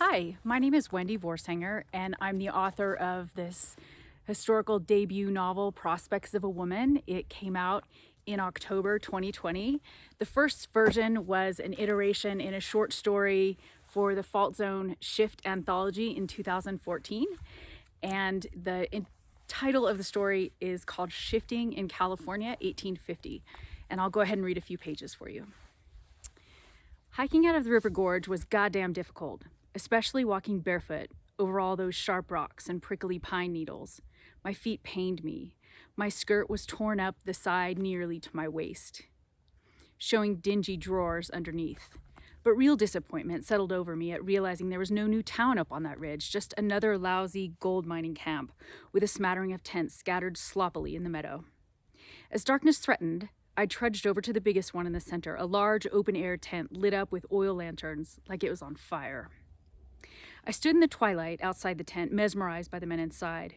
Hi, my name is Wendy Voorsanger, and I'm the author of this historical debut novel, Prospects of a Woman. It came out in October 2020. The first version was an iteration in a short story for the Fault Zone Shift anthology in 2014. And the title of the story is called Shifting in California, 1850. And I'll go ahead and read a few pages for you. Hiking out of the river gorge was goddamn difficult, especially walking barefoot over all those sharp rocks and prickly pine needles. My feet pained me. My skirt was torn up the side nearly to my waist, showing dingy drawers underneath. But real disappointment settled over me at realizing there was no new town up on that ridge, just another lousy gold mining camp with a smattering of tents scattered sloppily in the meadow. As darkness threatened, I trudged over to the biggest one in the center, a large open-air tent lit up with oil lanterns like it was on fire. I stood in the twilight outside the tent, mesmerized by the men inside.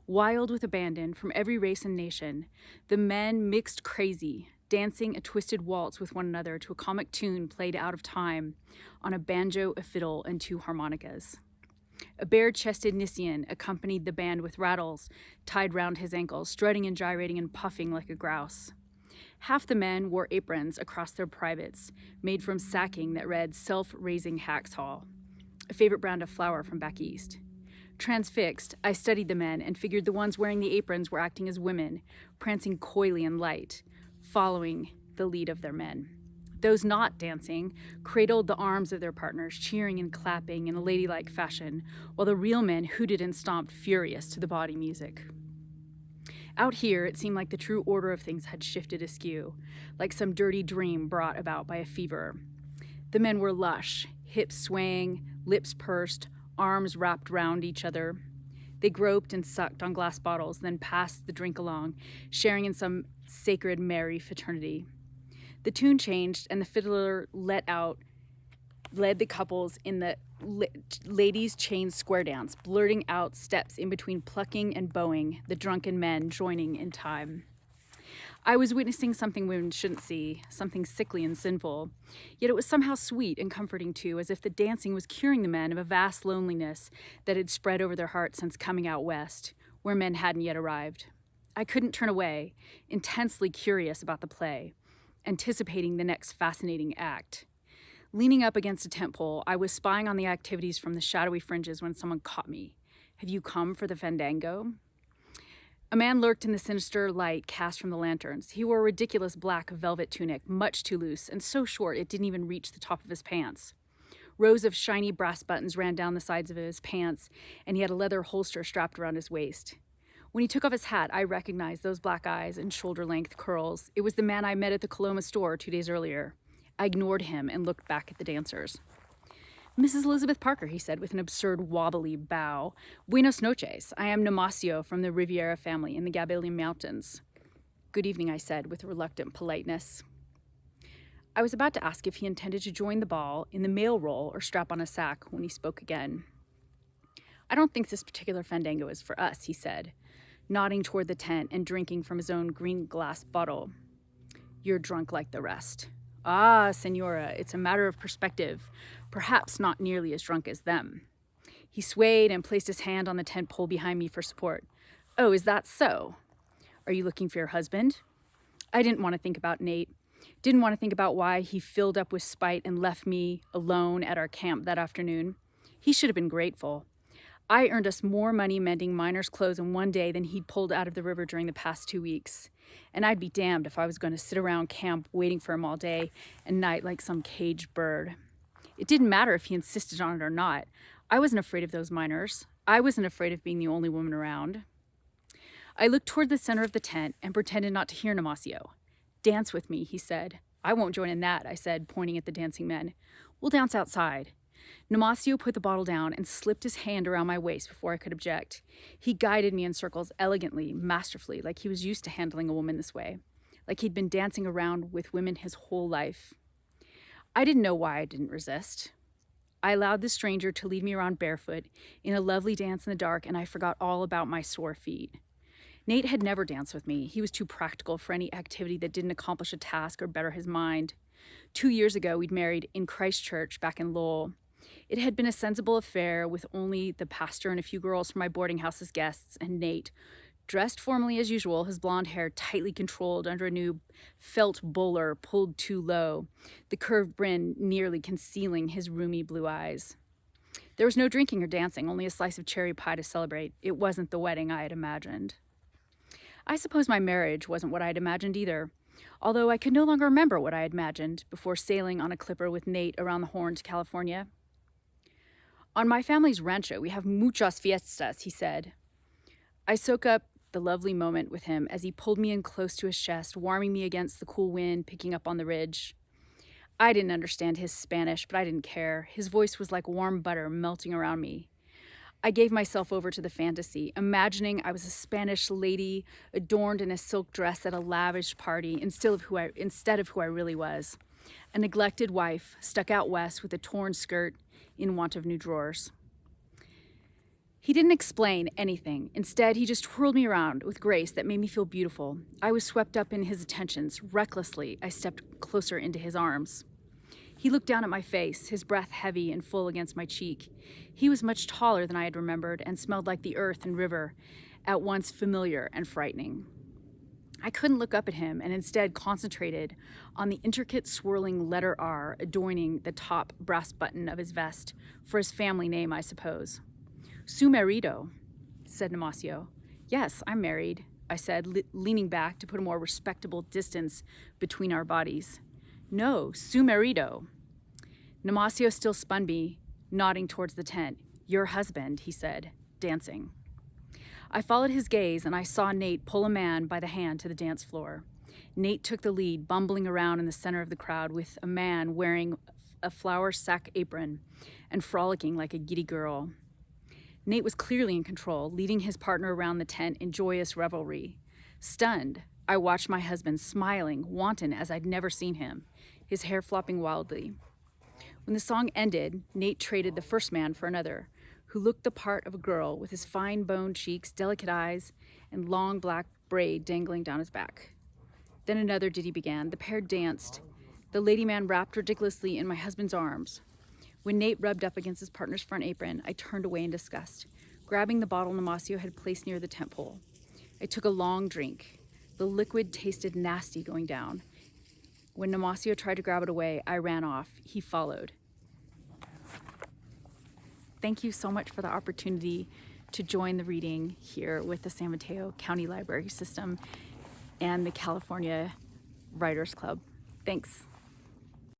Wild with abandon from every race and nation, the men mixed crazy, dancing a twisted waltz with one another to a comic tune played out of time on a banjo, a fiddle, and two harmonicas. A bare-chested Nissian accompanied the band with rattles tied round his ankles, strutting and gyrating and puffing like a grouse. Half the men wore aprons across their privates, made from sacking that read self-raising hacksaw, a favorite brand of flour from back east. Transfixed, I studied the men and figured the ones wearing the aprons were acting as women, prancing coyly and light, following the lead of their men. Those not dancing cradled the arms of their partners, cheering and clapping in a ladylike fashion, while the real men hooted and stomped furious to the body music. Out here, it seemed like the true order of things had shifted askew, like some dirty dream brought about by a fever. The men were lush, hips swaying, lips pursed, arms wrapped round each other. They groped and sucked on glass bottles, then passed the drink along, sharing in some sacred merry fraternity. The tune changed, and the fiddler led the couples in the ladies' chain square dance, blurting out steps in between plucking and bowing, the drunken men joining in time. I was witnessing something women shouldn't see, something sickly and sinful. Yet it was somehow sweet and comforting too, as if the dancing was curing the men of a vast loneliness that had spread over their hearts since coming out west, where men hadn't yet arrived. I couldn't turn away, intensely curious about the play, anticipating the next fascinating act. Leaning up against a tent pole, I was spying on the activities from the shadowy fringes when someone caught me. "Have you come for the fandango?" A man lurked in the sinister light cast from the lanterns. He wore a ridiculous black velvet tunic, much too loose, and so short it didn't even reach the top of his pants. Rows of shiny brass buttons ran down the sides of his pants, and he had a leather holster strapped around his waist. When he took off his hat, I recognized those black eyes and shoulder-length curls. It was the man I met at the Coloma store 2 days earlier. I ignored him and looked back at the dancers. "Mrs. Elizabeth Parker," he said with an absurd wobbly bow. "Buenos noches. I am Nomasio from the Riviera family in the Gabellian Mountains." "Good evening," I said with reluctant politeness. I was about to ask if he intended to join the ball in the male role or strap on a sack when he spoke again. "I don't think this particular fandango is for us," he said, nodding toward the tent and drinking from his own green glass bottle. "You're drunk like the rest." "Ah, senora, it's a matter of perspective. Perhaps not nearly as drunk as them." He swayed and placed his hand on the tent pole behind me for support. "Oh, is that so? Are you looking for your husband?" I didn't want to think about Nate. Didn't want to think about why he filled up with spite and left me alone at our camp that afternoon. He should have been grateful. I earned us more money mending miners' clothes in one day than he'd pulled out of the river during the past 2 weeks. And I'd be damned if I was going to sit around camp waiting for him all day and night like some caged bird. It didn't matter if he insisted on it or not. I wasn't afraid of those miners. I wasn't afraid of being the only woman around. I looked toward the center of the tent and pretended not to hear Nomasio. "Dance with me," he said. "I won't join in that," I said, pointing at the dancing men. "We'll dance outside." Nomasio put the bottle down and slipped his hand around my waist before I could object. He guided me in circles elegantly, masterfully, like he was used to handling a woman this way, like he'd been dancing around with women his whole life. I didn't know why I didn't resist. I allowed the stranger to lead me around barefoot in a lovely dance in the dark, and I forgot all about my sore feet. Nate had never danced with me. He was too practical for any activity that didn't accomplish a task or better his mind. 2 years ago, we'd married in Christchurch back in Lowell. It had been a sensible affair with only the pastor and a few girls from my boarding house as guests, and Nate, dressed formally as usual, his blonde hair tightly controlled under a new felt bowler pulled too low, the curved brim nearly concealing his roomy blue eyes. There was no drinking or dancing, only a slice of cherry pie to celebrate. It wasn't the wedding I had imagined. I suppose my marriage wasn't what I had imagined either, although I could no longer remember what I had imagined before sailing on a clipper with Nate around the Horn to California. On my family's rancho, we have muchas fiestas, he said. I soak up the lovely moment with him as he pulled me in close to his chest, warming me against the cool wind picking up on the ridge. I didn't understand his Spanish, but I didn't care. His voice was like warm butter melting around me. I gave myself over to the fantasy, imagining I was a Spanish lady adorned in a silk dress at a lavish party instead of who I really was, a neglected wife stuck out west with a torn skirt in want of new drawers. He didn't explain anything. Instead, he just twirled me around with grace that made me feel beautiful. I was swept up in his attentions. Recklessly, I stepped closer into his arms. He looked down at my face, his breath heavy and full against my cheek. He was much taller than I had remembered and smelled like the earth and river, at once familiar and frightening. I couldn't look up at him and instead concentrated on the intricate swirling letter R adorning the top brass button of his vest, for his family name, I suppose. Su marido, said Nemesio. Yes, I'm married, I said, leaning back to put a more respectable distance between our bodies. No, su marido. Nemesio still spun me, nodding towards the tent. Your husband, he said, dancing. I followed his gaze and I saw Nate pull a man by the hand to the dance floor. Nate took the lead, bumbling around in the center of the crowd with a man wearing a flower sack apron and frolicking like a giddy girl. Nate was clearly in control, leading his partner around the tent in joyous revelry. Stunned, I watched my husband smiling, wanton as I'd never seen him, his hair flopping wildly. When the song ended, Nate traded the first man for another, who looked the part of a girl with his fine-boned cheeks, delicate eyes, and long black braid dangling down his back. Then another ditty began. The pair danced. The lady man wrapped ridiculously in my husband's arms. When Nate rubbed up against his partner's front apron, I turned away in disgust, grabbing the bottle Nemesio had placed near the tent pole. I took a long drink. The liquid tasted nasty going down. When Nemesio tried to grab it away, I ran off. He followed. Thank you so much for the opportunity to join the reading here with the San Mateo County Library System and the California Writers Club. Thanks.